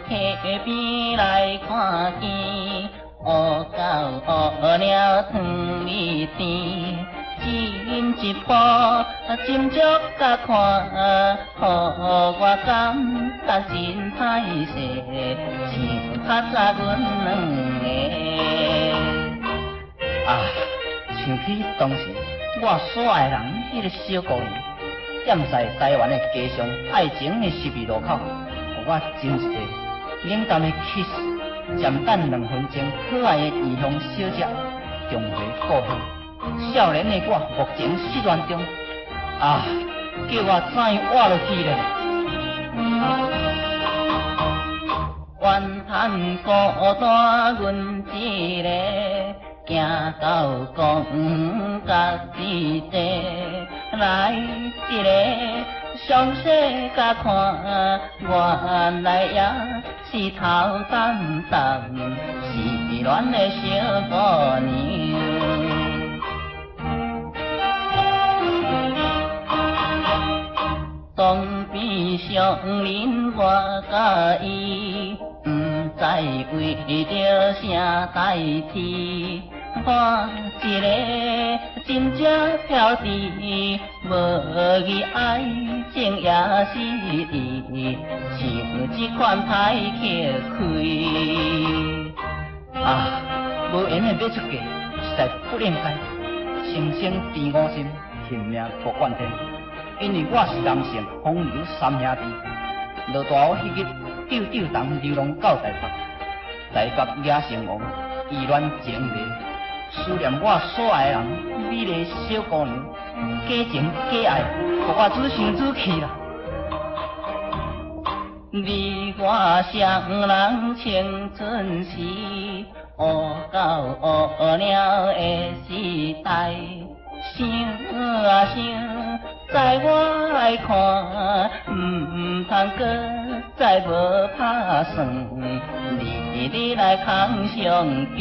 溪边来看见，乌狗乌鸟躺里甜，斟一壶斟足甲看，互我感觉真歹势，像较早阮两个。啊，想起当时我所爱人迄个小姑娘，踮在台湾的街上爱情的十字路口，互我真一个冷淡的 kiss， 暂等2分钟，可爱的异乡小姐重回故乡。少年的我目前失恋中，啊，叫我怎样活落去呢？怨叹孤单阮一个，行到公家之地，来一个详细甲看，原来也是头淡淡失恋的小姑娘。当边相邻我甲伊，不知为着啥代志，看一个真正飘滴，无疑爱情也是伊，像这款歹去开。啊，无缘的要出嫁，实在不应该，生生甜我心，恨命托怨天。因为我是南城风流三兄弟，落大雨迄日，丢丢动流浪到台北，台北野成王，意乱情迷，思念我所爱人美丽小姑娘，假情假爱，互我只想只去啦。你我双人青春时，乌狗乌鸟的时代。想啊想，在我来看，通搁再无打算，你来扛上去。